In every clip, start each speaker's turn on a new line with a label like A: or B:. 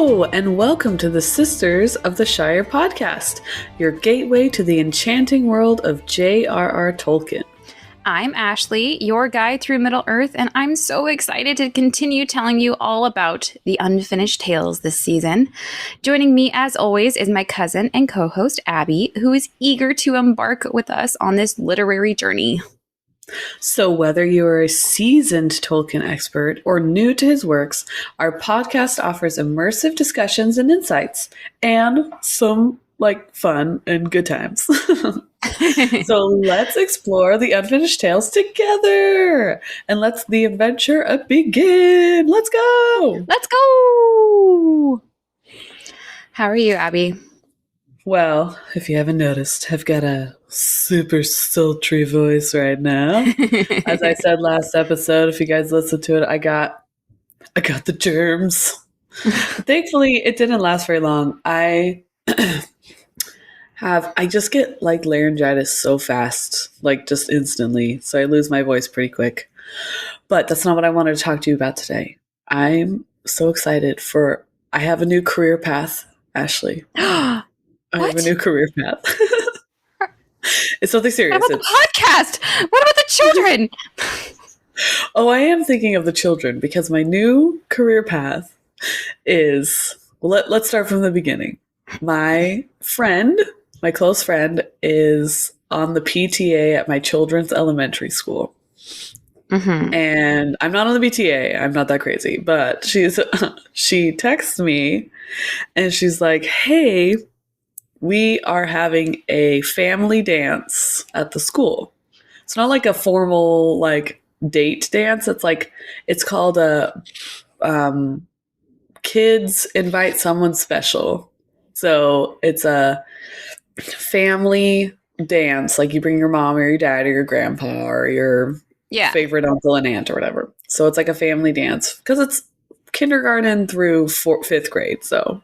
A: Hello, and welcome to the Sisters of the Shire Podcast, your gateway to the enchanting world of J.R.R. Tolkien.
B: I'm Ashley, your guide through Middle-earth, and I'm so excited to continue telling you all about the unfinished tales this season. Joining me, as always, is my cousin and co-host, Abby, who is eager to embark with us on this literary journey.
A: So whether you are a seasoned Tolkien expert or new to his works, our podcast offers immersive discussions and insights, and some, fun and good times. So let's explore the unfinished tales together, and let's the adventure begin. Let's go!
B: Let's go! How are you, Abby?
A: Well, if you haven't noticed, I've got a super sultry voice right now. As I said last episode, if you guys listened to it, I got the germs. Thankfully, it didn't last very long. I just get laryngitis so fast, just instantly. So I lose my voice pretty quick. But that's not what I wanted to talk to you about today. I'm so excited I have a new career path, Ashley. I have a new career path. It's something serious.
B: What about the podcast? What about the children?
A: Oh, I am thinking of the children because my new career path is, let's start from the beginning. My close friend is on the PTA at my children's elementary school. Mm-hmm. And I'm not on the PTA. I'm not that crazy. But she texts me and she's like, hey, we are having a family dance at the school. It's not like a formal date dance. It's called a kids invite someone special. So it's a family dance. You bring your mom or your dad or your grandpa or your favorite uncle and aunt or whatever. So it's like a family dance because it's kindergarten through 5th grade. So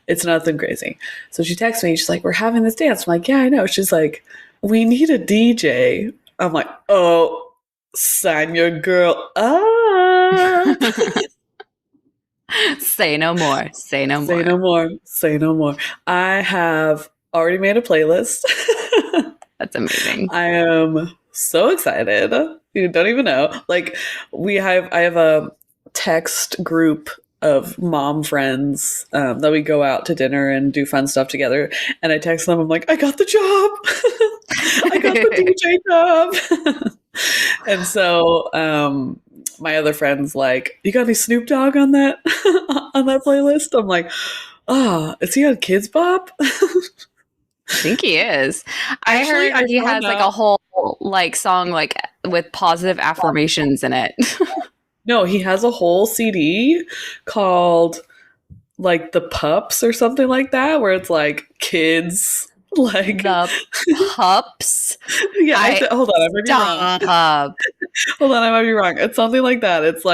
A: it's nothing crazy. So she texts me. She's like, we're having this dance. I'm like, yeah, I know. She's like, we need a DJ. I'm like, oh, sign your girl up.
B: Say no more. Say no more.
A: Say no more. Say no more. I have already made a playlist.
B: That's amazing.
A: I am so excited. You don't even know. I have a text group of mom friends that we go out to dinner and do fun stuff together. And I text them. I'm like, I got the job. I got the DJ job. And so my other friend's like, you got any Snoop Dogg on that on that playlist? I'm like, is he on Kids Bop?
B: I think he is. I heard he has a whole song with positive affirmations in it.
A: No, he has a whole CD called The Pups or something like that, where it's kids
B: The Pups.
A: Yeah, hold on, I might be wrong. Hold on, I might be wrong. It's something like that. It's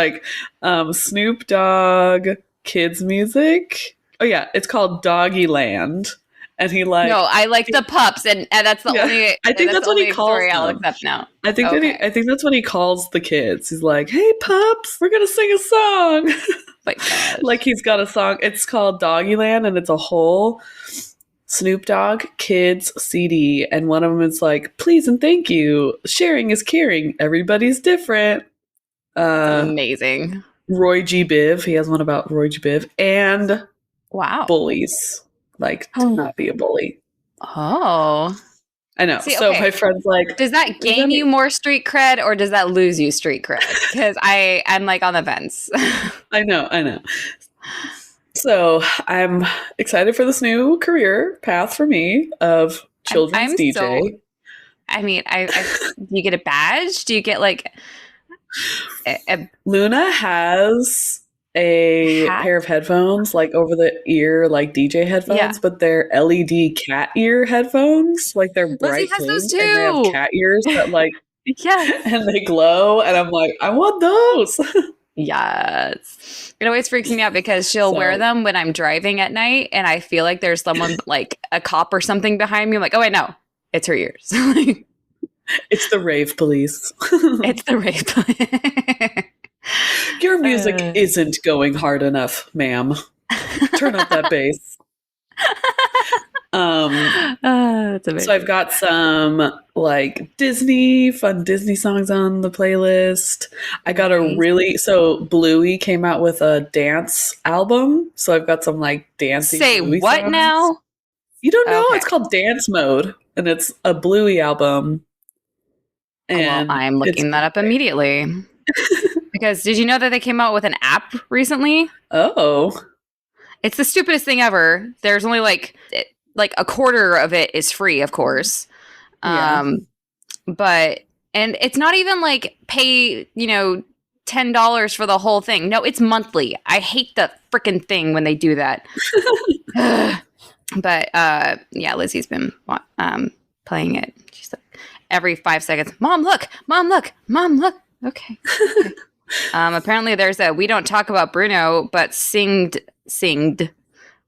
A: Snoop Dogg kids music. Oh yeah, it's called Doggy Land. And he
B: No, I like The Pups, and that's the only.
A: I think that's what he calls them.
B: I'll accept now.
A: I think that's what he calls the kids. He's like, "Hey pups, we're gonna sing a song." He's got a song. It's called Doggyland, and it's a whole Snoop Dogg kids CD. And one of them is "Please and thank you. Sharing is caring. Everybody's different."
B: Amazing.
A: Roy G. Biv. He has one about Roy G. Biv and bullies. To not be a bully.
B: Oh.
A: I know. See, so my friend's
B: does that gain you more street cred or does that lose you street cred? Because I'm on the fence.
A: I know. So I'm excited for this new career path for me of children's DJ.
B: Do you get a badge? Do you get
A: Luna has a pair of headphones, over the ear, DJ headphones, but they're LED cat ear headphones. They're bright
B: has those too.
A: And they have cat ears that and they glow. And I'm like, I want those.
B: Yes. It always freaks me out because she'll wear them when I'm driving at night, and I feel like there's someone a cop or something behind me. I'm like, oh wait, no, it's her ears.
A: It's the rave police.
B: It's the rave police.
A: Your music isn't going hard enough, ma'am. Turn up that bass.
B: That's amazing.
A: So I've got some like fun Disney songs on the playlist. I got Bluey came out with a dance album. So I've got some like dancing Bluey
B: what
A: songs.
B: now?
A: You don't know?
B: Okay.
A: It's called Dance Mode, and it's a Bluey album. And
B: I'm looking that up immediately. Because did you know that they came out with an app recently?
A: Oh.
B: It's the stupidest thing ever. There's only like a quarter of it is free, of course.
A: Yeah.
B: But it's not even like pay, $10 for the whole thing. No, it's monthly. I hate the freaking thing when they do that. But yeah, Lizzie's been playing it. She's like every 5 seconds, Mom, look, Mom, look, Mom, look. Okay. Apparently there's we don't talk about Bruno, but singed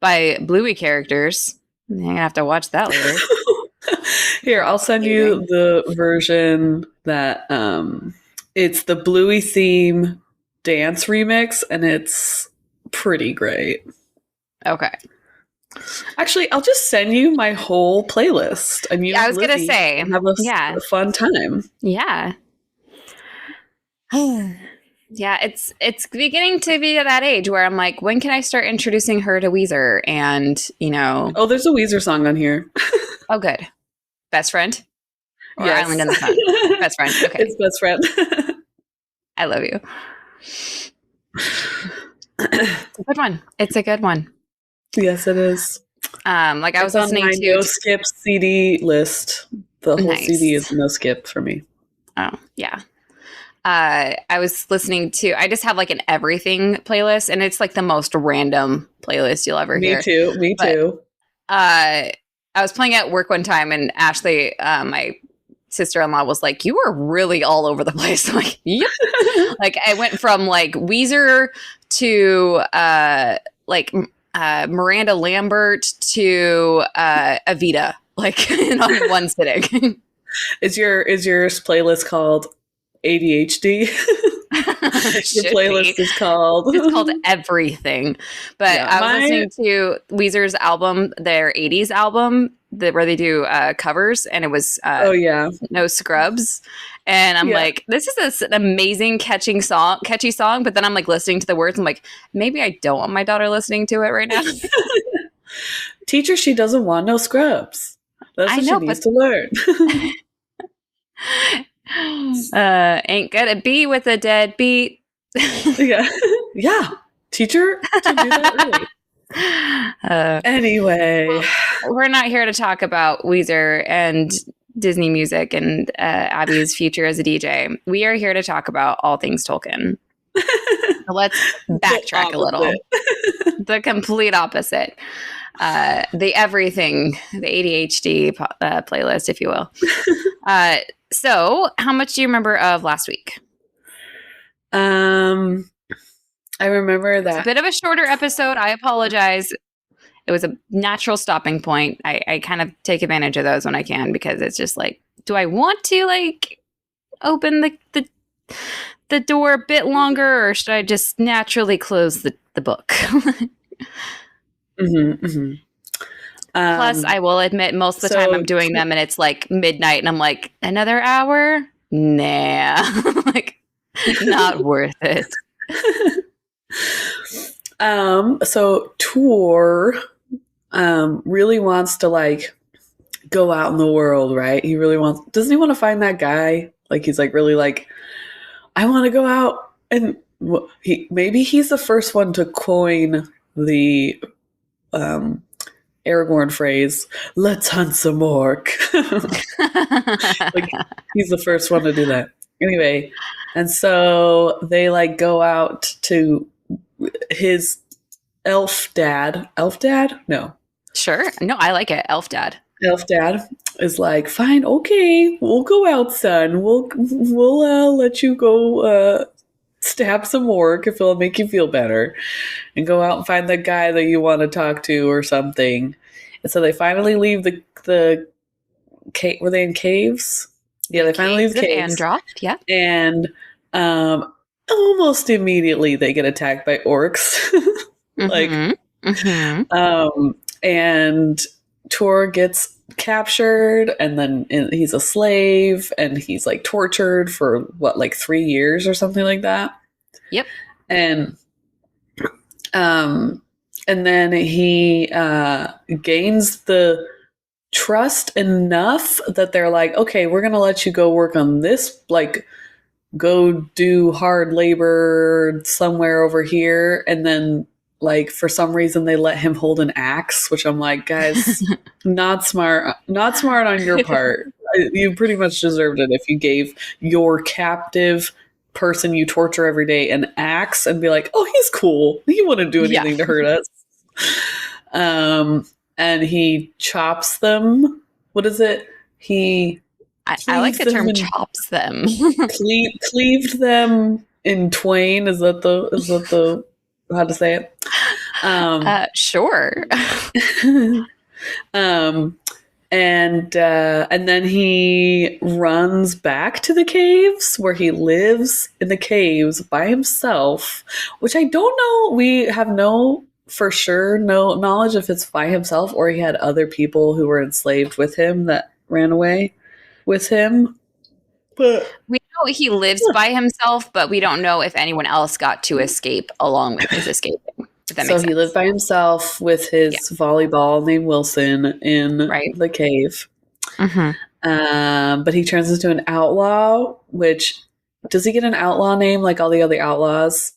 B: by Bluey characters. I'm going to have to watch that later.
A: Here, I'll send you the version that it's the Bluey theme dance remix, and it's pretty great.
B: Okay.
A: Actually, I'll just send you my whole playlist. I mean,
B: I was going to say,
A: have a fun time.
B: Yeah. Yeah, it's beginning to be at that age where I'm like, when can I start introducing her to Weezer? And,
A: Oh, there's a Weezer song on here.
B: Oh, good. Best Friend? Or
A: yes.
B: Island in the Sun? Best Friend. Okay.
A: It's Best Friend.
B: I love you. It's a good one. It's a good one.
A: Yes, it is.
B: Like I was listening
A: on my
B: to
A: no skip CD list. The whole
B: Nice.
A: CD is no skip for me.
B: Oh, yeah. I was listening to, I just have like an everything playlist, and it's like the most random playlist you'll ever hear.
A: Me too.
B: I was playing at work one time, and Ashley, my sister-in-law, was like, "You were really all over the place." I'm like, yep. Like I went from like Weezer to Miranda Lambert to Evita, like in one sitting.
A: Is your playlist called ADHD? Your playlist is called
B: It's called Everything. But
A: Yeah,
B: I was listening to Weezer's album, their 80s album, where they do covers, and it was No Scrubs. And I'm like, this is an amazing catchy song, but then I'm like listening to the words, I'm like, maybe I don't want my daughter listening to it right now.
A: Teacher, she doesn't want no scrubs. That's what she needs to learn.
B: Ain't gonna be with a deadbeat.
A: Yeah. Teacher, to do that early. Anyway,
B: we're not here to talk about Weezer and Disney music and Abby's future as a DJ. We are here to talk about all things Tolkien. So let's backtrack a little. The complete opposite. The everything, the ADHD playlist, if you will. So, how much do you remember of last week?
A: I remember that.
B: It's a bit of a shorter episode. I apologize. It was a natural stopping point. I kind of take advantage of those when I can, because it's just like, do I want to like open the door a bit longer, or should I just naturally close the book? Plus, I will admit, most of the time I'm doing them and it's like midnight and I'm like, another hour? Nah. Like, not worth it.
A: So Tuor really wants to like go out in the world, right? Doesn't he want to find that guy? Like he's like really like, I want to go out, and maybe he's the first one to coin the Aragorn phrase, "Let's hunt some orc." Like he's the first one to do that. Anyway, and so they like go out to his elf dad. Elf dad? No.
B: Sure. No, I like it. Elf dad
A: is like, fine, okay, we'll go out, son. We'll let you go stab some orc if it'll make you feel better, and go out and find the guy that you want to talk to or something. And so they finally leave the cave. Were they in caves? Yeah, they finally leave the caves.
B: Androth, yeah.
A: And almost immediately they get attacked by orcs. Like
B: Mm-hmm.
A: And Tuor gets captured, and then he's a slave, and he's like tortured for what, like 3 years or something like that.
B: Yep.
A: And and then he gains the trust enough that they're like, okay, we're gonna let you go work on this, like go do hard labor somewhere over here. And then like for some reason they let him hold an axe, which I'm like, guys, not smart on your part. You pretty much deserved it if you gave your captive person you torture every day an axe and be like, oh, he's cool, he wouldn't do anything to hurt us. And he chops them. What is it? He
B: I like the term chops them.
A: Cleaved them in twain. Is that the how to say it?
B: Sure.
A: And then he runs back to the caves where he lives in the caves by himself, which I don't know. We have no knowledge if it's by himself or he had other people who were enslaved with him that ran away with him. But
B: we know he lives by himself, but we don't know if anyone else got to escape along with his escaping.
A: So he lived by himself with his volleyball named Wilson in the cave.
B: Mm-hmm.
A: But he turns into an outlaw, which, does he get an outlaw name like all the other outlaws?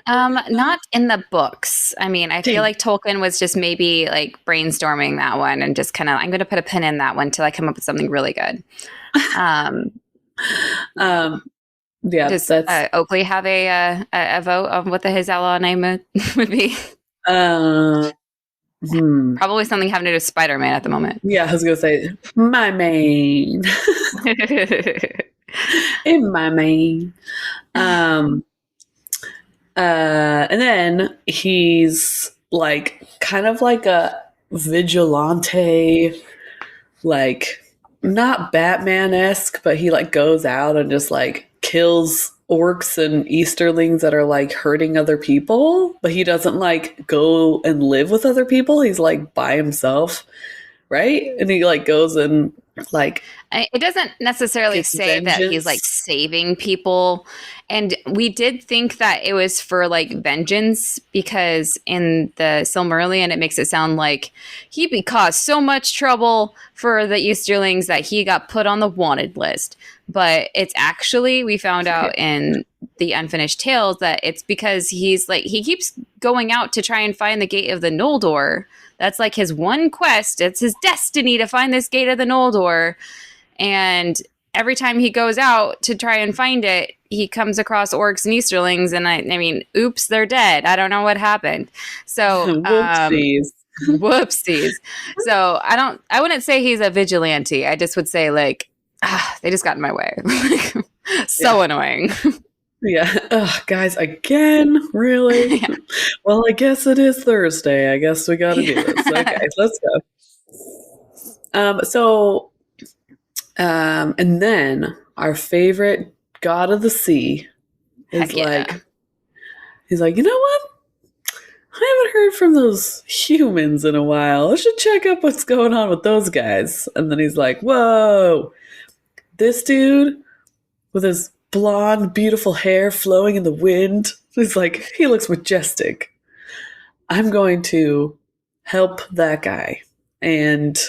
B: Not in the books. I mean, I feel like Tolkien was just maybe like brainstorming that one and just kind of, I'm going to put a pin in that one till I come up with something really good.
A: Yeah,
B: does Oakley have a vote of what his outlaw name would be?
A: Probably
B: something having to do with Spider-Man at the moment.
A: Yeah, I was gonna say my main. In my main. And then he's like kind of like a vigilante, like not Batman-esque, but he like goes out and just like kills orcs and Easterlings that are like hurting other people, but he doesn't like go and live with other people. He's like by himself, right? And he like goes and like,
B: it doesn't necessarily say that he's like saving people. And we did think that it was for like vengeance, because in the Silmarillion, it makes it sound like he caused so much trouble for the Easterlings that he got put on the wanted list. But it's actually, we found out in the Unfinished Tales that it's because he's like, he keeps going out to try and find the Gate of the Noldor. That's like his one quest. It's his destiny to find this Gate of the Noldor. And every time he goes out to try and find it, he comes across orcs and Easterlings. And I mean, oops, they're dead. I don't know what happened. So, whoopsies. So I wouldn't say he's a vigilante. I just would say like, they just got in my way. So annoying.
A: Yeah. Ugh, guys, again? Really? Yeah. Well, I guess it is Thursday. I guess we got to do this. Okay, let's go. And then our favorite god of the sea is he's like, you know what? I haven't heard from those humans in a while. I should check up what's going on with those guys. And then he's like, whoa, this dude with his blonde, beautiful hair flowing in the wind. He's like, he looks majestic. I'm going to help that guy. And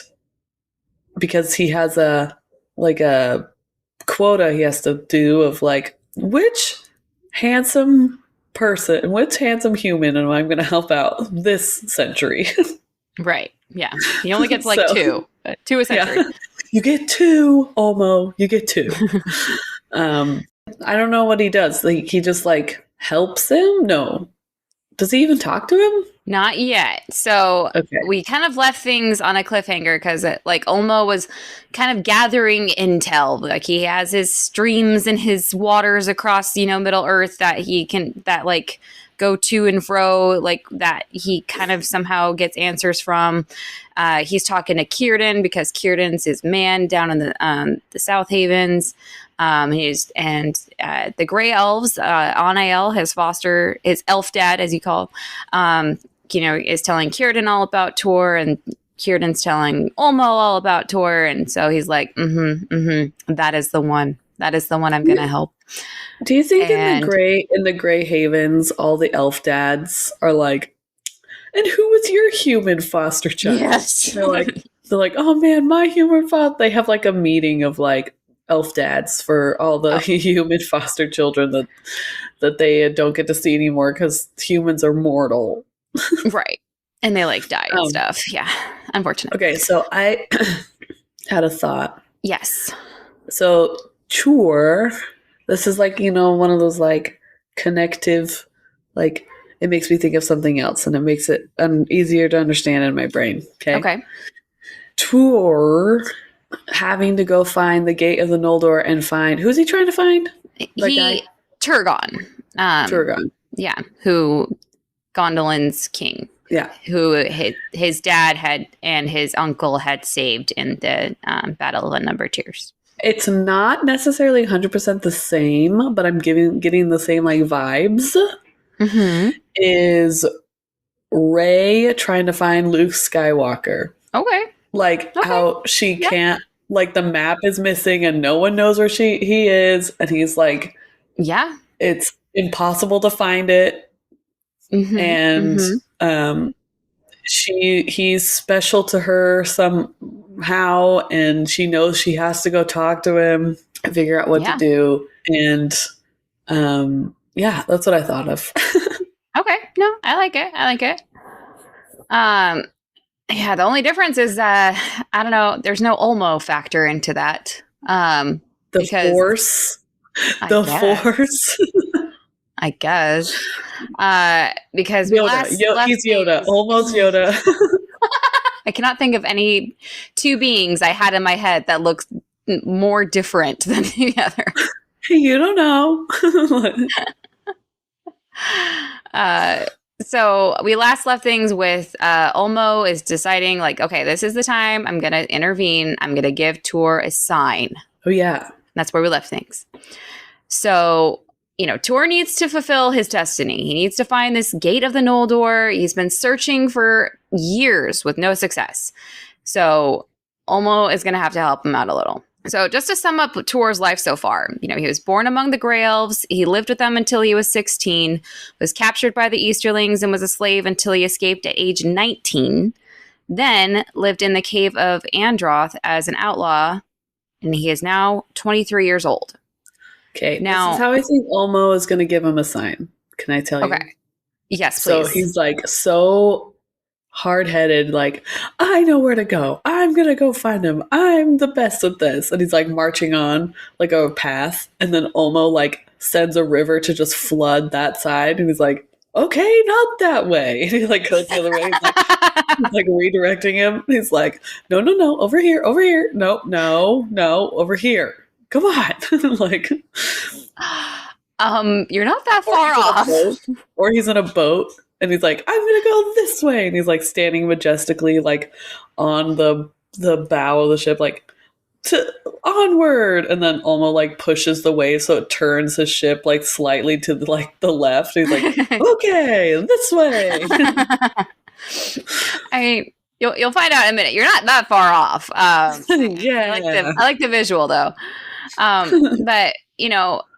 A: because he has a quota he has to do of like, which handsome human am I going to help out this century?
B: Right. Yeah. He only gets like two a century. Yeah.
A: You get two, Olmo. You get two. I don't know what he does. Like, he just like helps him? No. Does he even talk to him?
B: Not yet. So we kind of left things on a cliffhanger because like Olmo was kind of gathering intel. Like he has his streams and his waters across, Middle Earth that he can like go to and fro, like that he kind of somehow gets answers from. He's talking to Círdan because Círdan's his man down in the South Havens. The Grey Elves, Anael, his elf dad, as you call, is telling Círdan all about Tuor, and Círdan's telling Olmo all about Tuor, and so he's like, that is the one. That is the one I'm going to help.
A: Do you think in the Grey Havens, all the elf dads are like, and who was your human foster child?
B: Yes.
A: They're like, oh man, my human foster. They have like a meeting of like elf dads for all the human foster children that they don't get to see anymore because humans are mortal.
B: Right. And they like die and stuff. Yeah. Unfortunate.
A: Okay. So I had a thought.
B: Yes.
A: So Tuor, this is like, one of those like connective, like it makes me think of something else and it makes it easier to understand in my brain. Okay. Tuor having to go find the gate of the Noldor and find, who's he trying to find?
B: Turgon.
A: Turgon.
B: Yeah. Who Gondolin's king.
A: Yeah.
B: Who his dad had and his uncle had saved in the Battle of the Number Tears.
A: It's not necessarily 100% the same, but I'm getting the same like vibes.
B: Mm-hmm.
A: Is Rey trying to find Luke Skywalker?
B: Okay.
A: Like how she can't, like the map is missing and no one knows where he is, and he's like,
B: yeah,
A: it's impossible to find it, and he's special to her somehow, and she knows she has to go talk to him and figure out what to do, and that's what I thought of.
B: Okay, no, I like it. Yeah, the only difference is I don't know, there's no Olmo factor into that.
A: The Force.
B: I guess. Because
A: Yoda. He's Yoda. Almost Yoda.
B: I cannot think of any two beings I had in my head that looks more different than the other.
A: You don't know.
B: So we last left things with Olmo is deciding like, okay, this is the time I'm going to intervene. I'm going to give Tuor a sign.
A: Oh, yeah.
B: That's where we left things. So, Tuor needs to fulfill his destiny. He needs to find this gate of the Noldor. He's been searching for years with no success. So Olmo is going to have to help him out a little. So just to sum up Tuor's life so far, he was born among the Grey Elves. He lived with them until he was 16, was captured by the Easterlings and was a slave until he escaped at age 19, then lived in the cave of Androth as an outlaw, and he is now 23 years old.
A: Okay, now, this is how I think Olmo is going to give him a sign. Can I tell you?
B: Okay. Yes, please.
A: So he's like so hard-headed, like, I know where to go. I'm going to go find him. I'm the best at this. And he's like marching on like a path. And then Olmo like sends a river to just flood that side. And he's like, okay, not that way. And he like goes the other way. He's like redirecting him. He's like, no, over here. No, over here. Come on. Like,
B: you're not that far off.
A: Or he's in a boat. And he's like, I'm going to go this way. And he's like standing majestically, like on the bow of the ship, like onward. And then Olmo like pushes the wave. So it turns his ship like slightly to like the left. He's like, okay, this way.
B: You'll find out in a minute. You're not that far off.
A: Yeah.
B: I like the visual though. But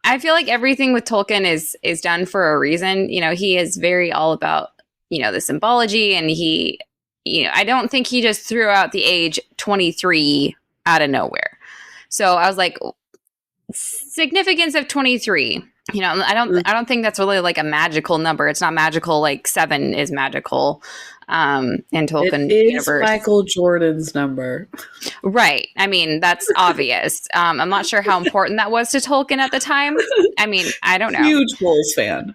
B: I feel like everything with Tolkien is done for a reason. He is very all about, the symbology, and he, I don't think he just threw out the age 23 out of nowhere. So I was like, significance of 23. I don't think that's really like a magical number. It's not magical like 7 is magical in Tolkien universe.
A: Michael Jordan's number.
B: Right. I mean, that's obvious. I'm not sure how important that was to Tolkien at the time. I mean, I don't know.
A: Huge Bulls fan.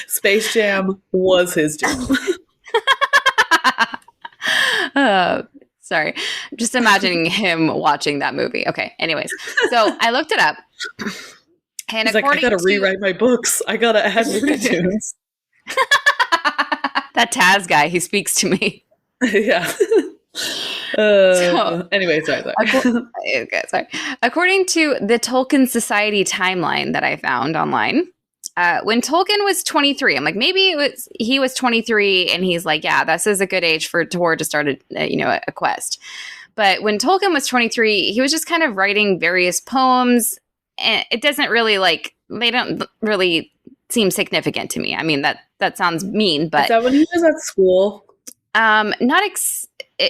A: Space Jam was his jam.
B: Sorry. I'm just imagining him watching that movie. Okay. Anyways. So I looked it up. And
A: he's like, I gotta rewrite my books. I gotta add retunes.
B: That Taz guy, he speaks to me.
A: Yeah. Anyway, sorry.
B: Okay, sorry. According to the Tolkien Society timeline that I found online, when Tolkien was 23, I'm like, maybe he was 23 and he's like, yeah, this is a good age for Tuor to start a quest. But when Tolkien was 23, he was just kind of writing various poems, and it doesn't really they don't really seem significant to me. I mean, that sounds mean, but
A: is that when he was at school?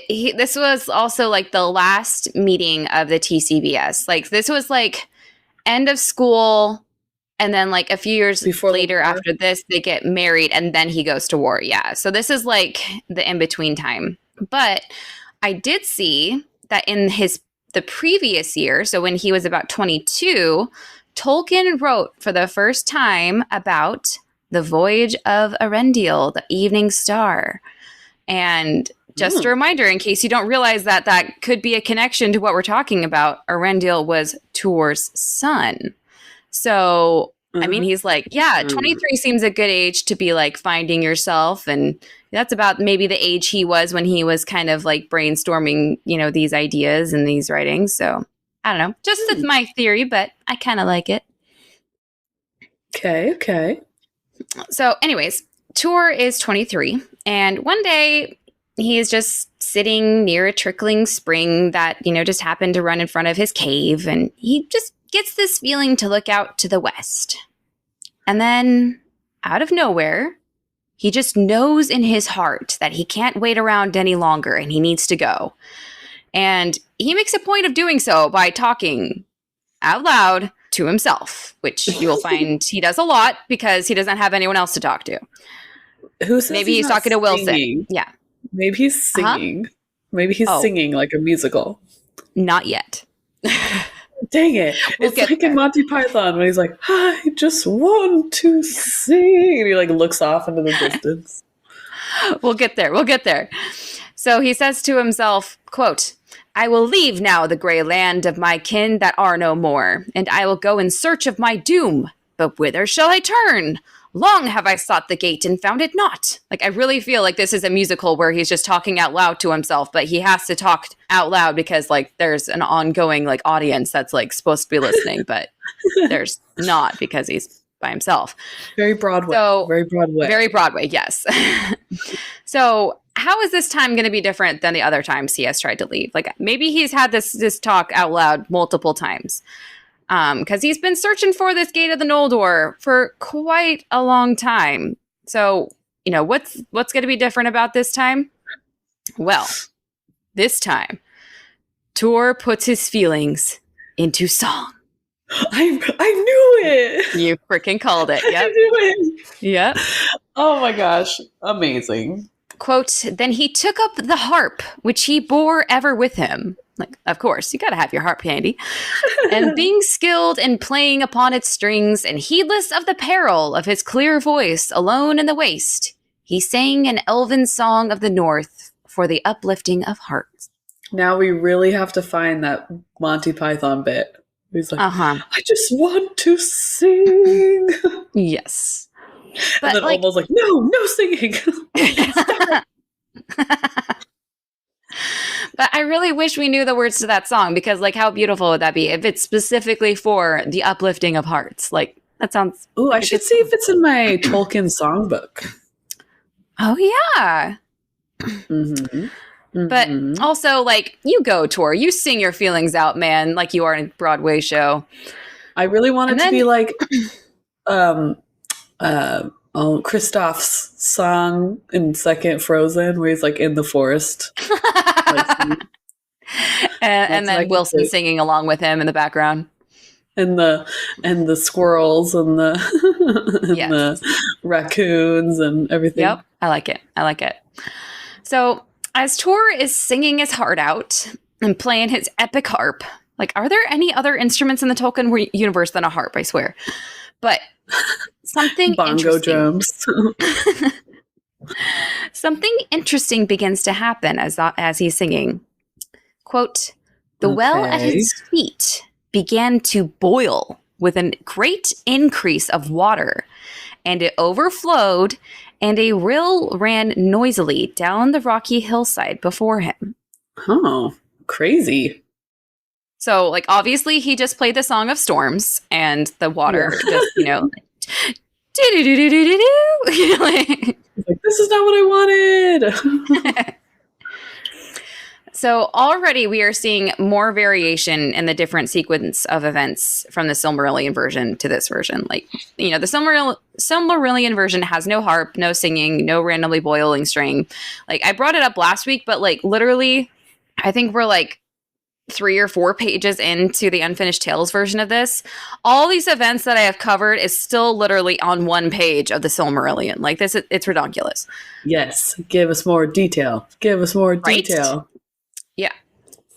B: This was also like the last meeting of the TCBS. Like this was like end of school. And then like a few years later after this, they get married and then he goes to war. Yeah. So this is like the in-between time. But I did see that in the previous year, so when he was about 22, Tolkien wrote for the first time about the voyage of Eärendil, the evening star. And just a reminder, in case you don't realize that could be a connection to what we're talking about, Eärendil was Tuor's son. So, I mean, he's like, yeah, 23 seems a good age to be like finding yourself. And that's about maybe the age he was when he was kind of like brainstorming, these ideas and these writings. So I don't know, just it's my theory, but I kind of like it.
A: Okay.
B: So anyways, Tuor is 23. And one day he is just sitting near a trickling spring that, just happened to run in front of his cave. And he just gets this feeling to look out to the west. And then, out of nowhere, he just knows in his heart that he can't wait around any longer and he needs to go. And he makes a point of doing so by talking out loud to himself, which you will find he does a lot because he doesn't have anyone else to talk to.
A: Who says
B: Maybe he's talking to Wilson.
A: Singing?
B: Yeah.
A: Maybe he's singing. Maybe he's singing like a musical.
B: Not yet.
A: Dang it. It's like in Monty Python when he's like, I just want to sing. And he like looks off into the distance.
B: We'll get there. So he says to himself, quote, I will leave now the gray land of my kin that are no more, and I will go in search of my doom. But whither shall I turn? Long have I sought the gate and found it not. Like, I really feel like this is a musical where he's just talking out loud to himself, but he has to talk out loud because, like, there's an ongoing, like, audience that's, like, supposed to be listening, but there's not because he's by himself.
A: Very Broadway.
B: Very Broadway, yes. So how is this time going to be different than the other times he has tried to leave? Like, maybe he's had this talk out loud multiple times. Because he's been searching for this gate of the Noldor for quite a long time. So, what's going to be different about this time? Well, this time, Tuor puts his feelings into song.
A: I knew it.
B: You freaking called it. Yep.
A: I knew it.
B: Yep.
A: Oh my gosh. Amazing.
B: Quote, then he took up the harp, which he bore ever with him. Like, of course, you got to have your harp handy. And being skilled in playing upon its strings and heedless of the peril of his clear voice alone in the waste, he sang an elven song of the north for the uplifting of hearts.
A: Now we really have to find that Monty Python bit. He's like, I just want to sing.
B: Yes.
A: But and then almost like, no singing.
B: But I really wish we knew the words to that song because, like, how beautiful would that be if it's specifically for the uplifting of hearts? Like, that sounds...
A: Ooh, like I should see if it's in my Tolkien songbook.
B: Oh, yeah. But also, like, you go, Tuor. You sing your feelings out, man, like you are in a Broadway show.
A: I really want it to be like... Kristoff's song in second Frozen where he's like in the forest.
B: and then Wilson singing along with him in the background.
A: And the squirrels and the the raccoons and everything.
B: Yep. I like it. So as Tuor is singing his heart out and playing his epic harp, like, are there any other instruments in the Tolkien universe than a harp? I swear. But something
A: bongo drums.
B: Something interesting begins to happen as he's singing. Quote, the well at his feet began to boil with a great increase of water, and it overflowed, and a rill ran noisily down the rocky hillside before him.
A: Oh, crazy.
B: So, like, obviously he just played the Song of Storms, and the water just, Like,
A: this is not what I wanted.
B: so already we are seeing more variation in the different sequence of events from the Silmarillion version to this version. Like, the Silmarillion version has no harp, no singing, no randomly boiling string. Like, I brought it up last week, but like literally, I think we're like 3 or 4 pages into the Unfinished Tales version of this. All these events that I have covered is still literally on one page of the Silmarillion. Like this, it's ridiculous.
A: Yes, give us more detail. Give us more detail.
B: Right? Yeah.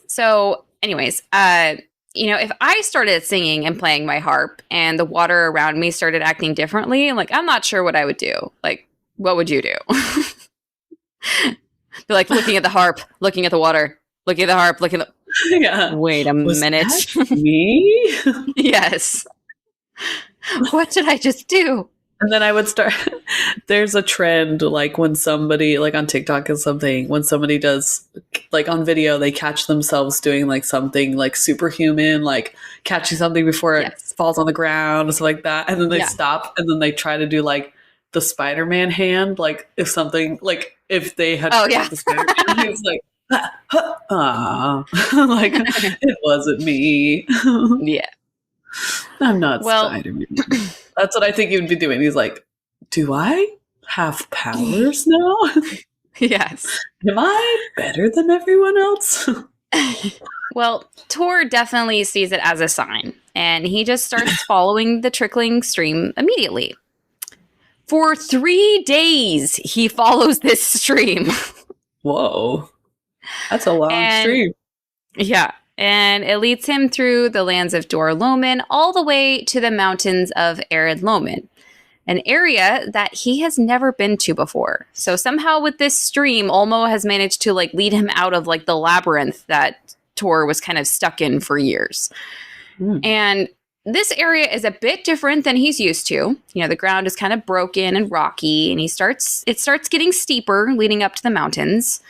B: So, anyways, if I started singing and playing my harp and the water around me started acting differently, like I'm not sure what I would do. Like, what would you do? Be like looking at the harp, looking at the water, looking at the harp, looking at the...
A: Yeah.
B: Wait a minute.
A: That me?
B: Yes. What did I just do?
A: And then I would start. There's a trend, like when somebody, like on TikTok or something, when somebody does, like on video, they catch themselves doing like something like superhuman, like catching something before it falls on the ground and stuff like that. And then they stop and then they try to do like the Spider-Man hand, like if something, like if they had the Spider-Man, he's like, like it wasn't me.
B: Yeah.
A: I'm not Spider-Man. That's what I think he would be doing. He's like, do I have powers now?
B: Yes.
A: Am I better than everyone else?
B: Well, Tuor definitely sees it as a sign, and he just starts following the trickling stream immediately. For 3 days, he follows this stream.
A: Whoa. That's a long stream.
B: Yeah. And it leads him through the lands of Dor Lomin all the way to the mountains of Ered Lomin, an area that he has never been to before. So somehow with this stream, Olmo has managed to like lead him out of like the labyrinth that Tuor was kind of stuck in for years. And this area is a bit different than he's used to. The ground is kind of broken and rocky, and it starts getting steeper leading up to the mountains.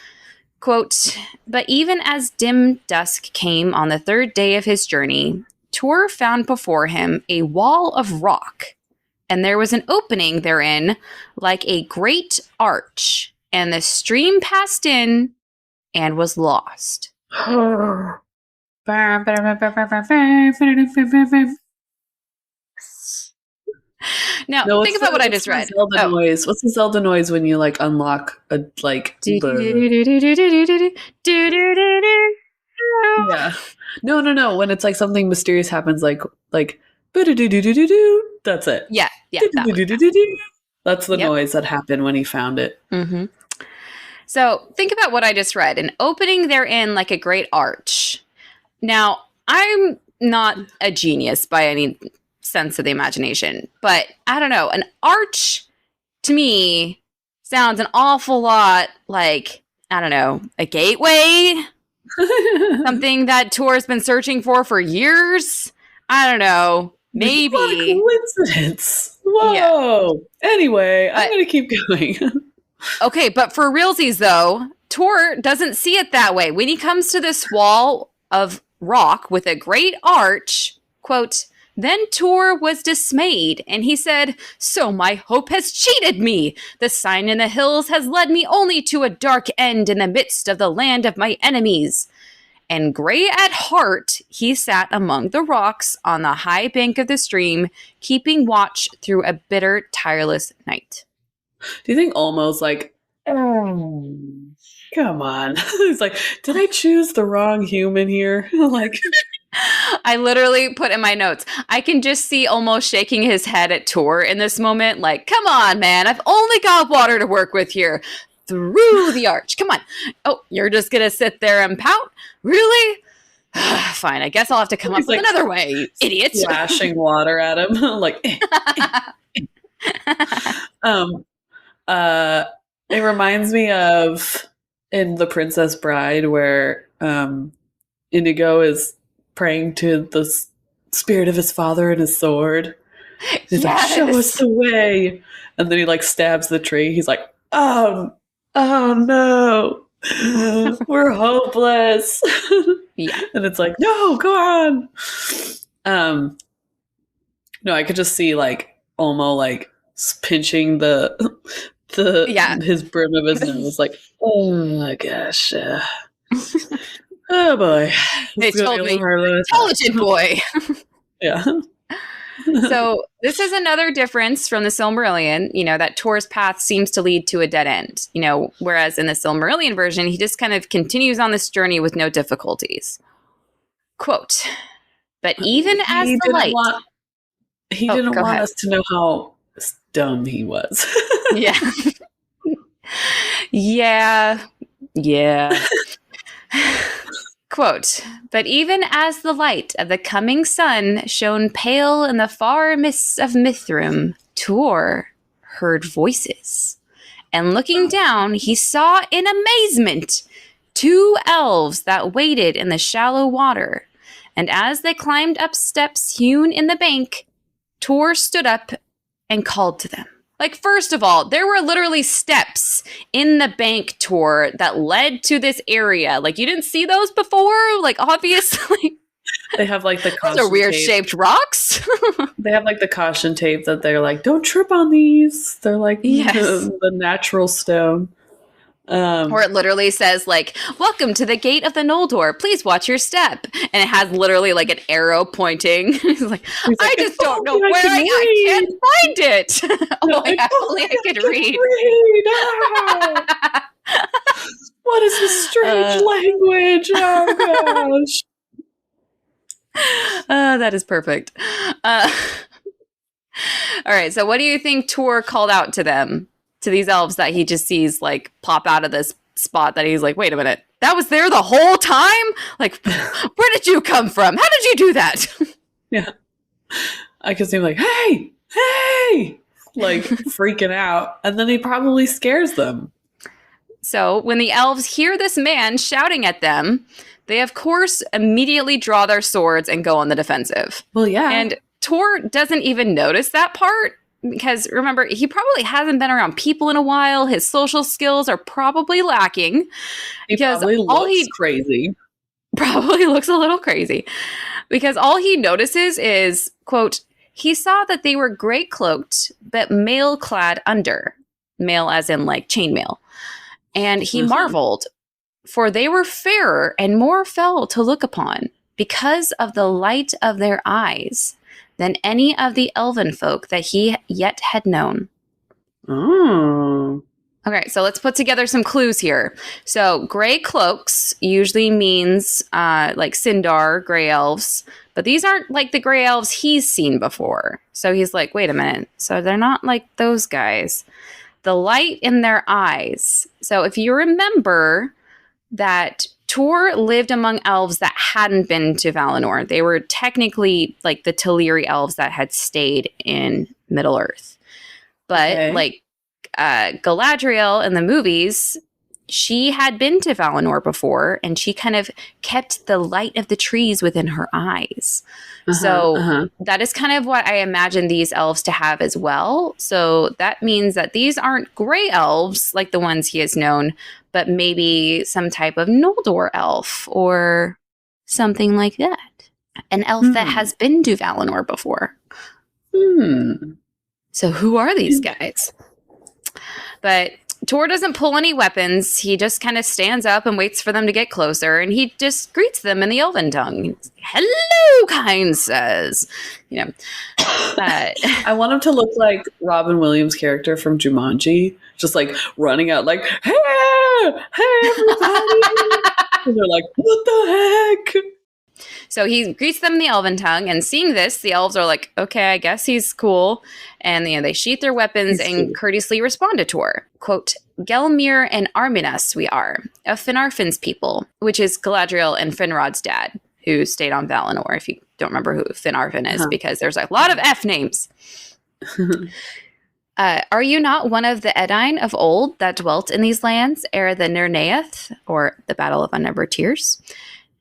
B: Quote, but even as dim dusk came on the 3rd day of his journey, Tuor found before him a wall of rock, and there was an opening therein like a great arch, and the stream passed in and was lost. Now, think about what I just read.
A: Noise. What's the Zelda noise when you like unlock a like? Yeah. No. When it's like something mysterious happens, like that's it.
B: Yeah.
A: That's the noise that happened when he found it.
B: Mm-hmm. So think about what I just read. An opening therein like a great arch. Now, I'm not a genius by any sense of the imagination, but I don't know. An arch to me sounds an awful lot like, I don't know, a gateway, something that Tuor's been searching for years. I don't know, maybe.
A: What a coincidence. Whoa. Yeah. Anyway, I'm going to keep going.
B: Okay, but for realsies though, Tuor doesn't see it that way. When he comes to this wall of rock with a great arch, quote, then Tuor was dismayed, and he said, so my hope has cheated me. The sign in the hills has led me only to a dark end in the midst of the land of my enemies. And gray at heart, he sat among the rocks on the high bank of the stream, keeping watch through a bitter, tireless night.
A: Do you think Olmo's like, oh, come on. He's like, did I choose the wrong human here? Like...
B: I literally put in my notes, I can just see almost shaking his head at Tuor in this moment. Like, come on, man. I've only got water to work with here. Through the arch. Come on. Oh, you're just going to sit there and pout? Really? Fine. I guess I'll have to come up with another way, you idiot.
A: Splashing water at him. Like, it reminds me of in The Princess Bride where Inigo is praying to the spirit of his father and his sword. He's like, show us the way. And then he like stabs the tree. He's like, oh no, we're hopeless.
B: Yeah.
A: And it's like, no, go on. No, I could just see like Olmo like pinching his brim of his nose, like, oh my gosh. Oh boy.
B: They told me, intelligent boy.
A: Yeah.
B: So this is another difference from the Silmarillion, that Tuor's path seems to lead to a dead end, whereas in the Silmarillion version, he just kind of continues on this journey with no difficulties. Quote, but even as the light...
A: He didn't want us to know how dumb he was.
B: Yeah. Yeah. Quote, but even as the light of the coming sun shone pale in the far mists of Mithrim, Tuor heard voices. And looking down, he saw in amazement 2 elves that waded in the shallow water. And as they climbed up steps hewn in the bank, Tuor stood up and called to them. Like, first of all, there were literally steps in the bank, Tuor, that led to this area. Like, you didn't see those before? Like, obviously.
A: They have, like, the caution
B: those are weird-shaped rocks.
A: They have, like, the caution tape that they're like, don't trip on these. They're like the natural stone.
B: Or it literally says, like, welcome to the gate of the Noldor. Please watch your step. And it has literally, like, an arrow pointing. He's like, I just don't know where I can't find it. If only I could read.
A: What is this strange language? Oh, gosh.
B: That is perfect. All right, so what do you think Tuor called out to them? To these elves that he just sees, like, pop out of this spot that he's like, wait a minute, that was there the whole time? Like, where did you come from? How did you do that?
A: Yeah. I could see him like, hey, like, freaking out. And then he probably scares them.
B: So when the elves hear this man shouting at them, they, of course, immediately draw their swords and go on the defensive.
A: Well, yeah.
B: And Tuor doesn't even notice that part. Because remember, he probably hasn't been around people in a while. His social skills are probably lacking.
A: He probably looks crazy.
B: Probably looks a little crazy. Because all he notices is, quote, he saw that they were gray cloaked, but mail clad under. Mail as in like chainmail. And he marveled, for they were fairer and more fell to look upon, because of the light of their eyes, than any of the elven folk that he yet had known.
A: Oh.
B: Okay, so let's put together some clues here. So gray cloaks usually means like Sindar, gray elves, but these aren't like the gray elves he's seen before. So he's like, wait a minute. So they're not like those guys. The light in their eyes. So if you remember that Tuor lived among elves that hadn't been to Valinor. They were technically like the Teleri elves that had stayed in Middle-earth. But like Galadriel in the movies, she had been to Valinor before, and she kind of kept the light of the trees within her eyes. That is kind of what I imagine these elves to have as well. So that means that these aren't gray elves like the ones he has known, but maybe some type of Noldor elf or something like that. An elf that has been to Valinor before. So who are these guys? But Tuor doesn't pull any weapons. He just kind of stands up and waits for them to get closer, and he just greets them in the elven tongue. Hello, kind sirs.
A: I want him to look like Robin Williams' character from Jumanji, just like running out like, hey, everybody. And they're like, what the heck?
B: So he greets them in the elven tongue, and seeing this, the elves are like, okay, I guess he's cool. And they sheath their weapons and courteously respond to Tuor. Quote, Gelmir and Arminas we are, of Finarfin's people, which is Galadriel and Finrod's dad, who stayed on Valinor, if you don't remember who Finarfin is, because there's a lot of F names. Are you not one of the Edain of old that dwelt in these lands ere the Nirnaeth, or the Battle of Unnumbered Tears?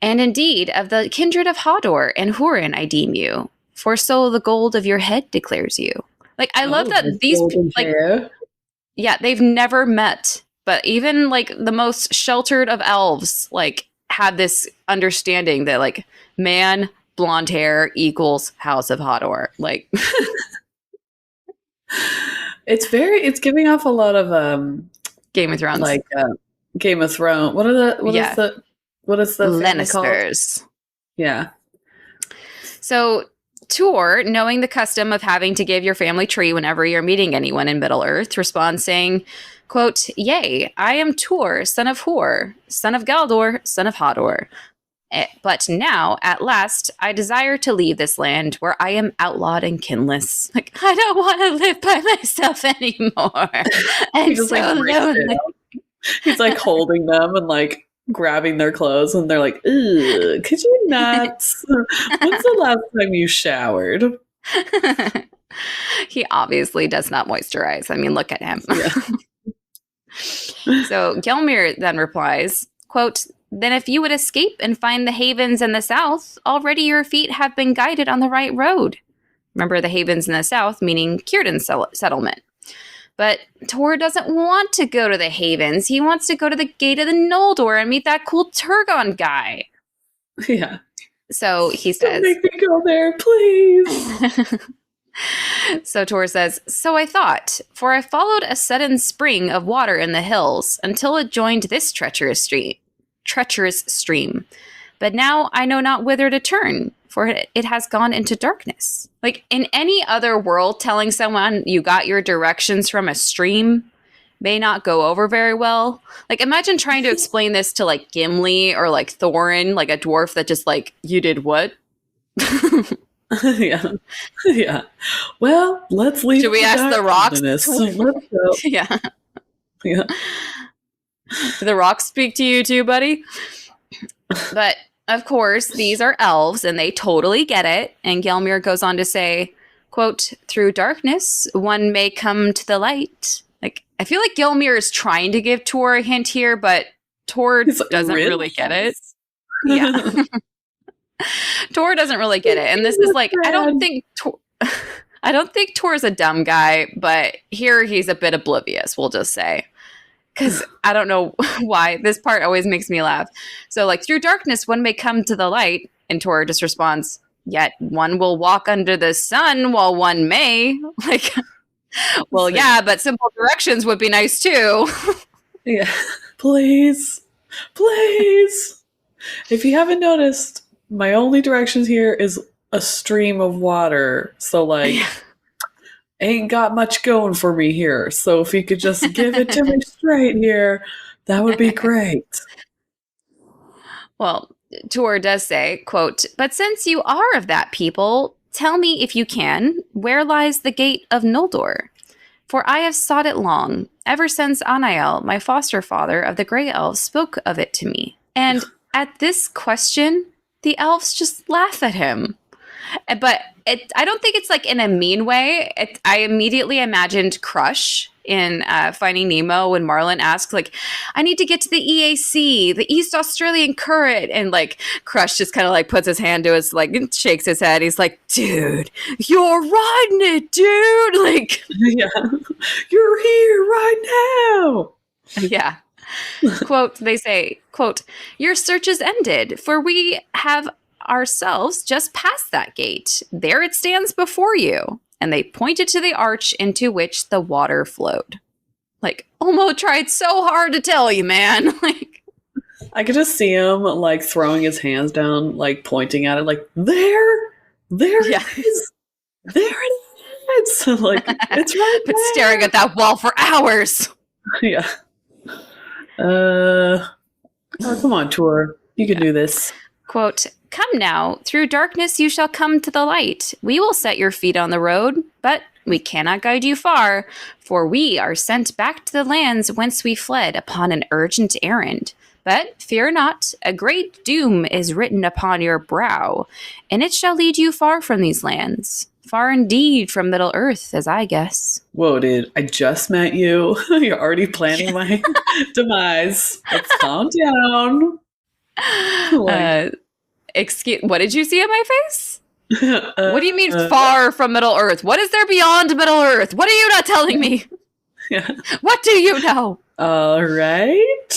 B: And indeed, of the kindred of Hodor and Hurin I deem you, for so the gold of your head declares you. Like, I love that these, like, yeah, they've never met, but even, like, the most sheltered of elves, like, had this understanding that, like, man, blonde hair equals House of Hodor. Like,
A: It's giving off a lot of
B: Game of Thrones.
A: like Game of Thrones. What is the family called?
B: Lannisters.
A: Yeah.
B: So Tuor, knowing the custom of having to give your family tree whenever you're meeting anyone in Middle-earth, responds saying, quote, "Yea, I am Tuor, son of Hor, son of Galdor, son of Hodor. But now, at last, I desire to leave this land where I am outlawed and kinless. Like, I don't want to live by myself anymore. And so lonely."
A: He's like holding them and like grabbing their clothes, and they're like, "Ugh, could you not? When's the last time you showered?"
B: He obviously does not moisturize. I mean, look at him.
A: Yeah.
B: So Gelmir then replies, quote, "Then if you would escape and find the havens in the south, already your feet have been guided on the right road." Remember, the havens in the south, meaning Círdan's settlement. But Tuor doesn't want to go to the havens. He wants to go to the gate of the Noldor and meet that cool Turgon guy.
A: Yeah.
B: So he says,
A: "Don't make me go there, please."
B: So Tuor says, "So I thought, for I followed a sudden spring of water in the hills until it joined this treacherous stream. But now I know not whither to turn, for it has gone into darkness." Like, in any other world, telling someone you got your directions from a stream may not go over very well. Like, imagine trying to explain this to, like, Gimli or, like, Thorin, like a dwarf that just, like, "You did what?"
A: Yeah. Yeah. Well, let's leave.
B: Should we ask the rocks?
A: Let's go.
B: Yeah.
A: Yeah.
B: Do the rocks speak to you too, buddy? But, of course, these are elves, and they totally get it. And Gelmir goes on to say, quote, "Through darkness, one may come to the light." Like, I feel like Gelmir is trying to give Tuor a hint here, but Tuor doesn't really get it. Yeah. Tuor doesn't really get it. And this is like, I don't think Tuor's a dumb guy, but here he's a bit oblivious, we'll just say. Because I don't know why. This part always makes me laugh. So, like, through darkness, one may come to the light. And Tuor just responds, "Yet one will walk under the sun while one may." Like, well, yeah, but simple directions would be nice too.
A: Yeah. Please. Please. If you haven't noticed, my only directions here is a stream of water. So, like, ain't got much going for me here. So if you could just give it to me straight here, that would be great.
B: Well, Tuor does say, quote, "But since you are of that people, tell me, if you can, where lies the gate of Noldor? For I have sought it long, ever since Anael, my foster father of the Grey Elves, spoke of it to me." And at this question, the elves just laugh at him. But I don't think it's like in a mean way. I immediately imagined Crush in Finding Nemo when Marlin asks, like, "I need to get to the EAC, the East Australian Current." And like Crush just kind of like puts his hand to his, like, and shakes his head. He's like, "Dude, you're riding it, dude." Like,
A: yeah, "You're here right now."
B: Yeah. Quote, they say, quote, "Your search is ended, for we have ourselves just passed that gate. There it stands before you." And they pointed to the arch into which the water flowed. Like, Olmo tried so hard to tell you, man. Like,
A: I could just see him like throwing his hands down, like pointing at it, like, there
B: yeah.
A: it is. There it is. Like, it's right
B: But
A: there.
B: staring at that wall for hours.
A: Yeah. Oh, come on, Tuor. You can do this.
B: Quote, "Come now, through darkness you shall come to the light. We will set your feet on the road, but we cannot guide you far, for we are sent back to the lands whence we fled upon an urgent errand. But fear not, a great doom is written upon your brow, and it shall lead you far from these lands. Far indeed from Middle-earth, as I guess."
A: Whoa, dude, I just met you. You're already planning my demise. Let's calm down. Like,
B: Excuse, what did you see in my face? What do you mean
A: far?
B: far from Middle-earth? What is there beyond Middle-earth? What are you not telling me?
A: Yeah.
B: What do you know?
A: All right.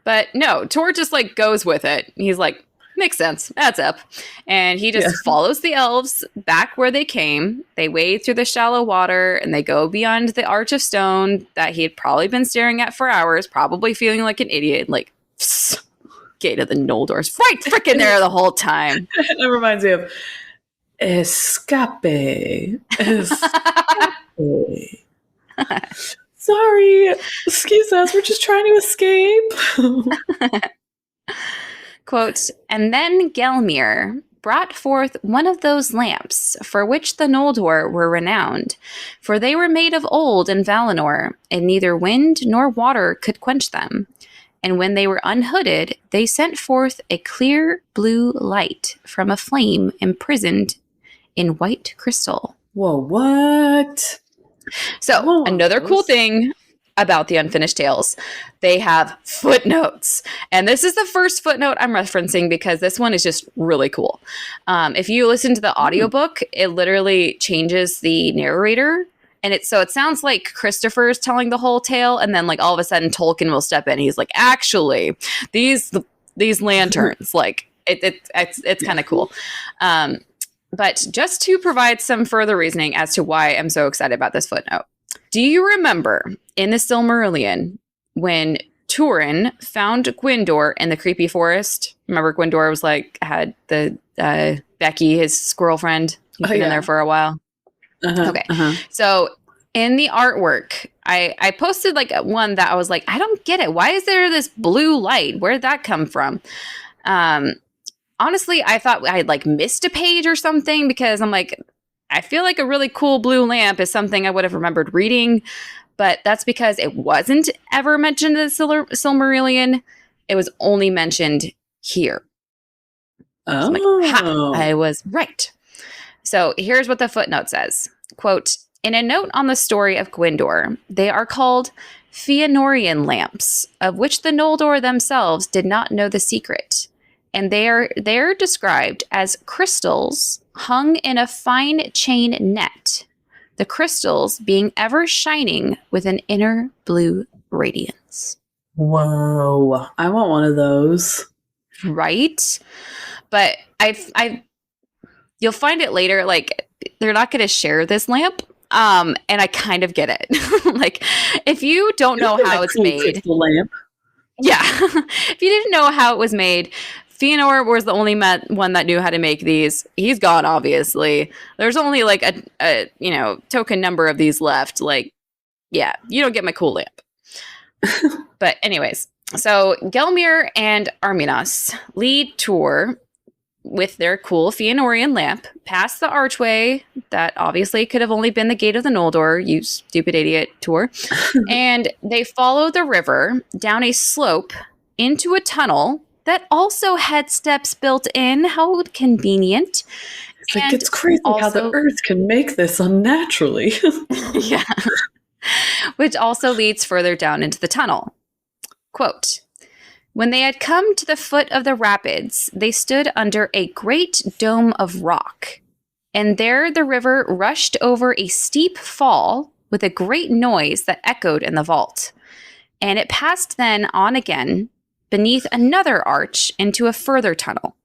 B: But no, Tuor just like goes with it. He's like, Makes sense. Adds up. And he just follows the elves back where they came. They wade through the shallow water and they go beyond the arch of stone that he had probably been staring at for hours, probably feeling like an idiot. Like, psst, gate of the Noldor's right freaking there the whole time.
A: That reminds me of escape. Escape. Sorry. Excuse us. We're just trying to escape.
B: Quote, and then Gelmir brought forth one of those lamps for which the Noldor were renowned, for they were made of old in Valinor, and neither wind nor water could quench them. And when they were unhooded, they sent forth a clear blue light from a flame imprisoned in white crystal.
A: Whoa, what?
B: So, another cool thing about the Unfinished Tales, they have footnotes. And this is the first footnote I'm referencing because this one is just really cool. If you listen to the audiobook, it literally changes the narrator. And it sounds like Christopher's telling the whole tale, and then like all of a sudden Tolkien will step in. He's like, actually, these lanterns, like it's kind of cool. But just to provide some further reasoning as to why I'm so excited about this footnote. Do you remember in the Silmarillion when Turin found Gwyndor in the creepy forest? Remember Gwyndor was like, had the Becky, his squirrel friend. He's been in there for a while. Okay. So in the artwork, I posted like one that I was like, I don't get it. Why is there this blue light? Where did that come from? Honestly, I thought I had like missed a page or something because I'm like, I feel like a really cool blue lamp is something I would have remembered reading, but that's because it wasn't ever mentioned in the Silmarillion. It was only mentioned here.
A: Oh.
B: So I was right. So here's what the footnote says. Quote, in a note on the story of Gwyndor, they are called Fëanorian lamps, of which the Noldor themselves did not know the secret. And they're described as crystals hung in a fine chain net, the crystals being ever shining with an inner blue radiance.
A: Whoa, I want one of those.
B: Right? But you'll find it later, like, they're not going to share this lamp. And I kind of get it. Like, if you don't know how it's made. Lamp. Yeah. If you didn't know how it was made, Fëanor was the only one that knew how to make these. He's gone, obviously. There's only like a token number of these left. Like, yeah, you don't get my cool lamp. But anyways, so Gelmir and Arminas lead Tuor with their cool Fëanorian lamp past the archway that obviously could have only been the gate of the Noldor, you stupid idiot, Tuor. And they follow the river down a slope into a tunnel that also had steps built in. How convenient.
A: It's crazy how the earth can make this unnaturally.
B: Yeah. Which also leads further down into the tunnel. Quote, when they had come to the foot of the rapids, they stood under a great dome of rock. And there the river rushed over a steep fall with a great noise that echoed in the vault. And it passed then on again beneath another arch into a further tunnel.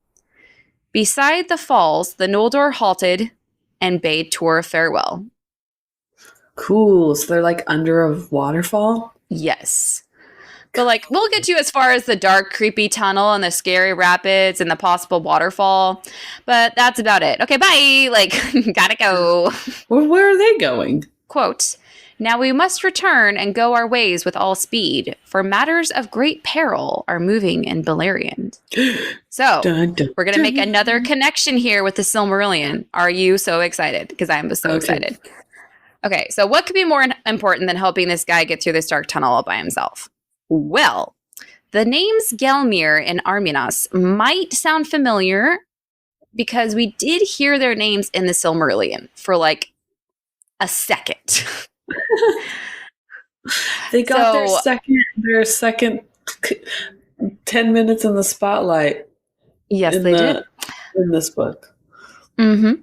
B: Beside the falls, the Noldor halted and bade Tuor farewell.
A: Cool. So they're like under a waterfall?
B: Yes. But like, we'll get you as far as the dark, creepy tunnel and the scary rapids and the possible waterfall. But that's about it. Okay, bye. Like, gotta go.
A: Well, where are they going?
B: Quote, now we must return and go our ways with all speed, for matters of great peril are moving in Beleriand. So, we're going to make another connection here with the Silmarillion. Are you so excited? Because I'm so excited. Okay, so what could be more important than helping this guy get through this dark tunnel all by himself? Well, the names Gelmir and Arminas might sound familiar because we did hear their names in the Silmarillion for like a second.
A: They got their second 10 minutes in the spotlight.
B: Yes, they did.
A: In this book.
B: Mm-hmm.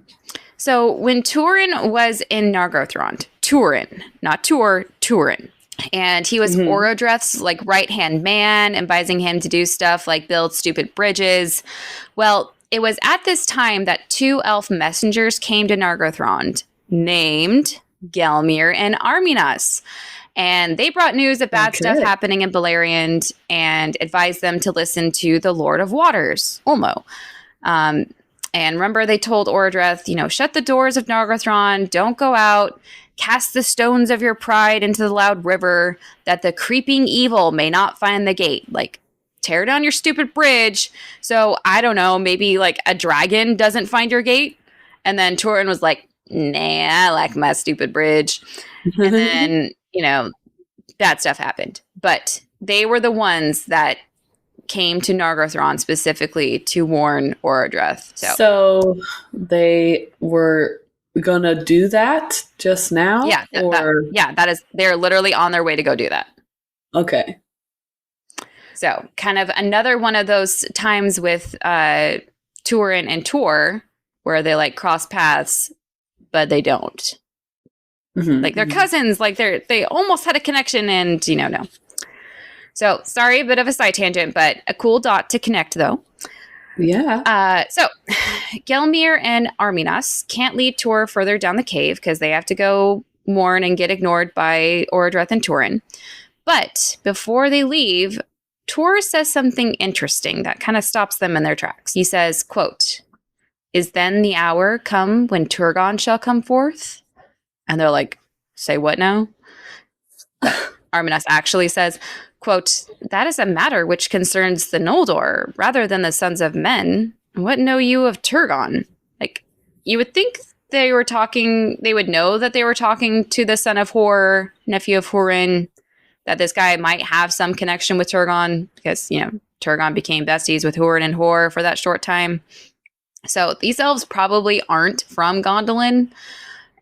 B: So when Turin was in Nargothrond, Turin, not Tuor, Turin, And he was Orodreth's like right-hand man, advising him to do stuff like build stupid bridges. Well, it was at this time that 2 elf messengers came to Nargothrond, named Gelmir and Arminas. And they brought news of bad stuff happening in Beleriand and advised them to listen to the Lord of Waters, Ulmo. And remember, they told Orodreth, shut the doors of Nargothrond, don't go out, cast the stones of your pride into the loud river, that the creeping evil may not find the gate. Like, tear down your stupid bridge. So, I don't know, maybe like a dragon doesn't find your gate. And then Turin was like, nah, I like my stupid bridge. And then, bad stuff happened. But they were the ones that came to Nargothrond specifically to warn Orodreth.
A: So they were gonna do that just now?
B: Yeah, they're literally on their way to go do that.
A: Okay.
B: So kind of another one of those times with Turin and Tuor where they like cross paths, but they don't. Like they're cousins, like they almost had a connection and no. So, sorry, a bit of a side tangent, but a cool dot to connect, though.
A: Yeah.
B: So, Gelmir and Arminas can't lead Tuor further down the cave because they have to go mourn and get ignored by Orodreth and Turin. But before they leave, Tuor says something interesting that kind of stops them in their tracks. He says, quote, "Is then the hour come when Turgon shall come forth?" And they're like, say what now? Arminas actually says, quote, "That is a matter which concerns the Noldor rather than the sons of men. What know you of Turgon?" Like, you would think they would know that they were talking to the son of Hor, nephew of Hurin, that this guy might have some connection with Turgon because, Turgon became besties with Hurin and Hor for that short time. So these elves probably aren't from Gondolin,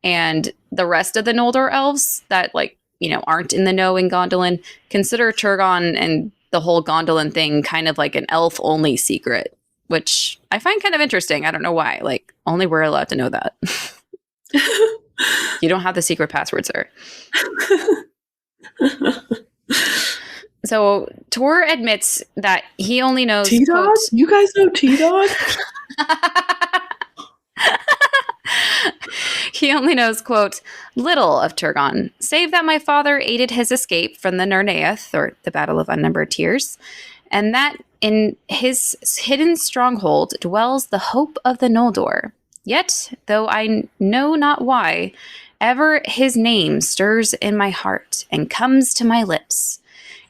B: and the rest of the Noldor elves that, aren't in the know in Gondolin, consider Turgon and the whole Gondolin thing kind of like an elf-only secret, which I find kind of interesting. I don't know why. Like, only we're allowed to know that. You don't have the secret password, sir. So, Tuor admits that he only knows...
A: T-Dog? You guys know T-Dog?
B: He only knows, quote, "little of Turgon, save that my father aided his escape from the Nerneath, or the Battle of Unnumbered Tears, and that in his hidden stronghold dwells the hope of the Noldor. Yet, though I know not why, ever his name stirs in my heart and comes to my lips.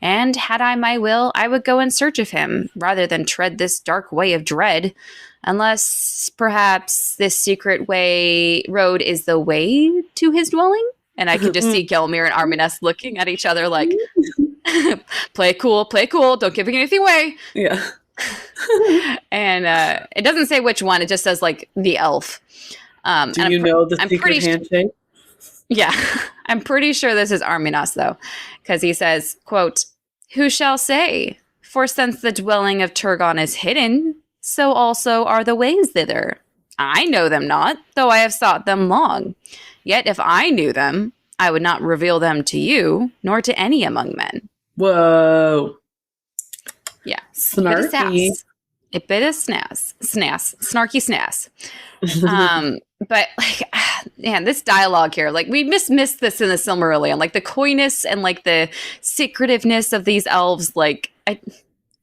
B: And had I my will, I would go in search of him, rather than tread this dark way of dread, unless perhaps this secret road is the way to his dwelling." And I can just see Gelmir and Arminas looking at each other like, play cool, don't give anything away.
A: Yeah.
B: And it doesn't say which one, it just says like the elf.
A: Do you know the secret handshake?
B: Yeah, I'm pretty sure this is Arminas though, because he says, quote, "Who shall say? For since the dwelling of Turgon is hidden, so also are the ways thither. I know them not, though I have sought them long. Yet if I knew them, I would not reveal them to you, nor to any among men."
A: Whoa.
B: Yeah.
A: Snarky.
B: A bit of snarky snass. But man, this dialogue here, like we missed this in the Silmarillion, like the coyness and like the secretiveness of these elves. Like I'm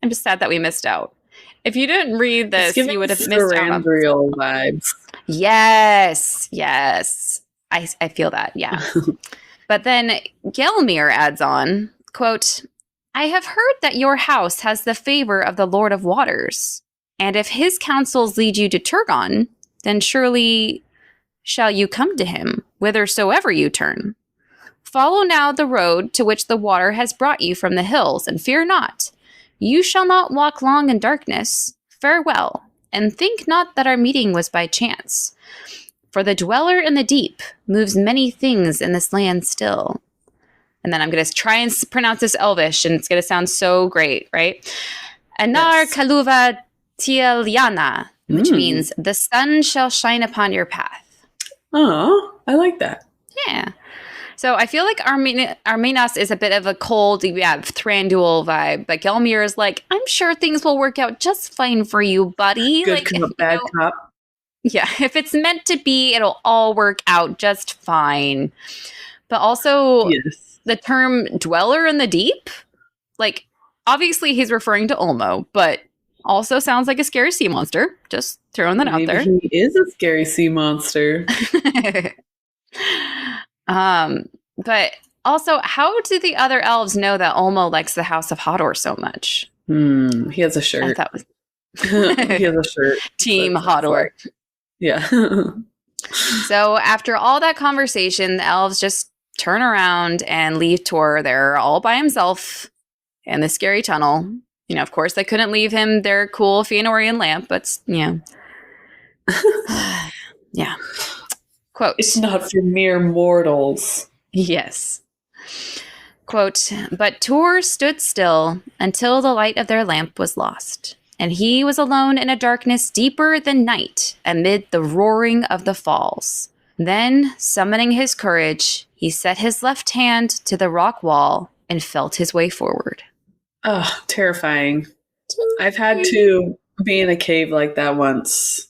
B: just sad that we missed out. If you didn't read this, you would have missed out on
A: vibes.
B: Yes. I feel that, yeah. But then Gelmir adds on, quote, "I have heard that your house has the favor of the Lord of Waters, and if his counsels lead you to Turgon, then surely shall you come to him, whithersoever you turn. Follow now the road to which the water has brought you from the hills, and fear not. You shall not walk long in darkness. Farewell, and think not that our meeting was by chance. For the dweller in the deep moves many things in this land still." And then I'm going to try and pronounce this Elvish, and it's going to sound so great, right? "Anar kaluva tieliana," which means the sun shall shine upon your path.
A: Oh, I like that.
B: Yeah. So I feel like Arminas is a bit of a cold, Thranduil vibe. But Gelmir is like, I'm sure things will work out just fine for you, buddy.
A: Good cop, bad cop.
B: Yeah, if it's meant to be, it'll all work out just fine. But also, the term dweller in the deep, like, obviously he's referring to Ulmo, but also sounds like a scary sea monster. Just throwing that out there.
A: He is a scary sea monster.
B: But also, how do the other elves know that Ulmo likes the House of Hodor so much?
A: He has a shirt. He has a shirt.
B: Team Hodor.
A: Yeah.
B: So after all that conversation, the elves just turn around and leave Tuor there all by himself in the scary tunnel. You know, of course, they couldn't leave him their cool Fëanorian lamp, but, yeah. Quote.
A: It's not for mere mortals.
B: Yes. Quote, but Tuor stood still until the light of their lamp was lost, and he was alone in a darkness deeper than night amid the roaring of the falls. Then, summoning his courage, he set his left hand to the rock wall and felt his way forward.
A: Oh, terrifying. I've had to be in a cave like that once.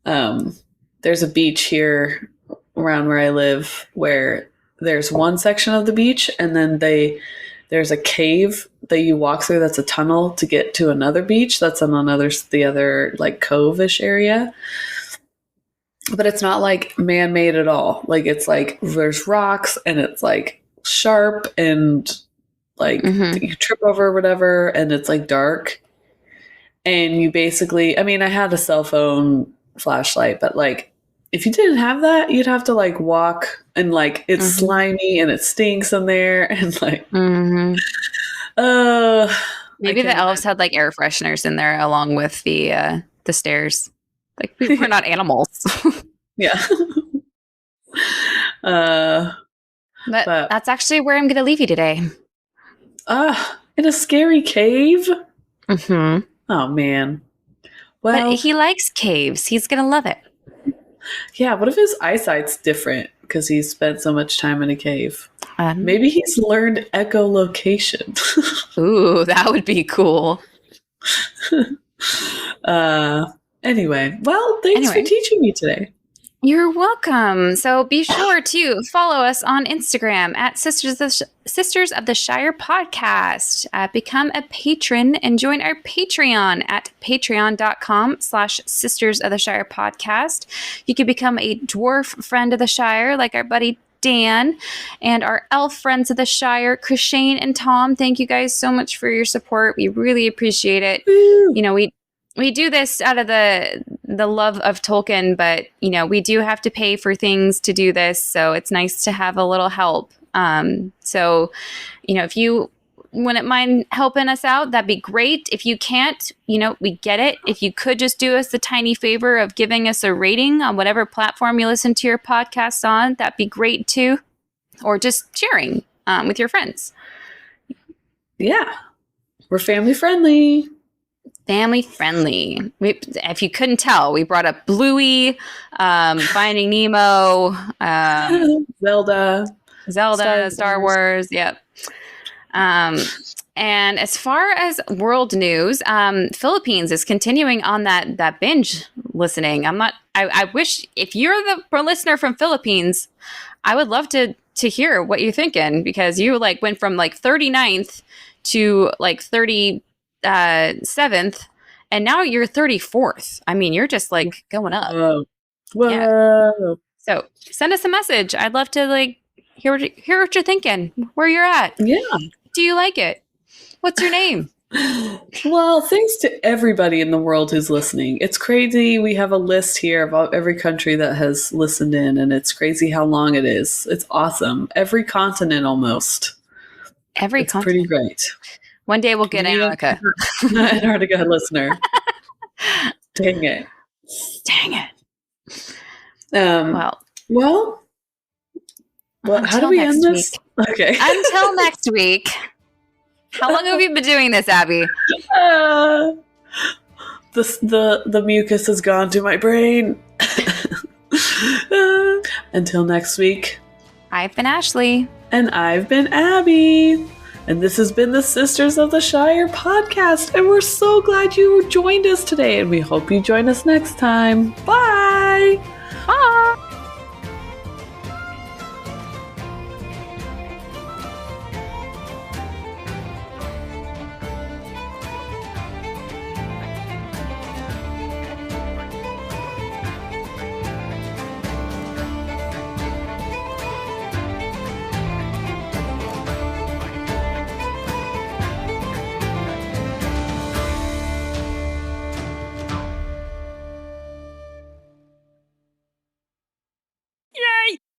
A: There's a beach here around where I live where there's one section of the beach and then there's a cave that you walk through that's a tunnel to get to another beach that's on the other like cove-ish area. But it's not like man-made at all. Like it's like there's rocks and it's like sharp and like you trip over or whatever and it's like dark. And you basically, I mean, I had a cell phone flashlight, but like if you didn't have that, you'd have to like walk and like it's slimy and it stinks in there and like
B: maybe the elves had like air fresheners in there along with the stairs. Like we're not animals.
A: Yeah.
B: But that's actually where I'm gonna leave you today.
A: In a scary cave? Oh man. Well,
B: but he likes caves. He's gonna love it.
A: Yeah, what if his eyesight's different because he's spent so much time in a cave? Maybe he's learned echolocation.
B: Ooh, that would be cool.
A: Anyway, well, thanks for teaching me today.
B: You're welcome. So be sure to follow us on Instagram at Sisters of the Shire Podcast. Become a patron and join our Patreon at patreon.com/Sisters of the Shire Podcast. You can become a dwarf friend of the Shire like our buddy Dan and our elf friends of the Shire, Krishane and Tom. Thank you guys so much for your support. We really appreciate it.
A: Woo.
B: You know, we do this out of the love of Tolkien, but, you know, we do have to pay for things to do this. So it's nice to have a little help. So, you know, if you wouldn't mind helping us out, that'd be great. If you can't, you know, we get it. If you could just do us the tiny favor of giving us a rating on whatever platform you listen to your podcast on, that'd be great too. Or just sharing with your friends.
A: Yeah. We're family friendly.
B: Family friendly. If you couldn't tell, we brought up Bluey, Finding Nemo,
A: Zelda,
B: Star Wars. Yep. And as far as world news, Philippines is continuing on that binge listening. I wish if you're the listener from Philippines, I would love to hear what you're thinking because you like went from like 39th to like 37th, and now you're 34th. I mean, you're just like going up.
A: Whoa.
B: Yeah. So send us a message. I'd love to like hear what you're thinking, where you're at.
A: Yeah.
B: Do you like it? What's your name?
A: Well, thanks to everybody in the world who's listening. It's crazy. We have a list here of every country that has listened in, and it's crazy how long it is. It's awesome. Every continent almost.
B: It's continent.
A: Pretty great.
B: One day we'll get Antarctica.
A: Antarctica listener. Dang it. Well, how do we end this?
B: Week.
A: Okay.
B: Until next week. How long have you been doing this, Abby?
A: The mucus has gone to my brain. Until next week,
B: I've been Ashley.
A: And I've been Abby. And this has been the Sisters of the Shire podcast. And we're so glad you joined us today. And we hope you join us next time. Bye.
B: Bye.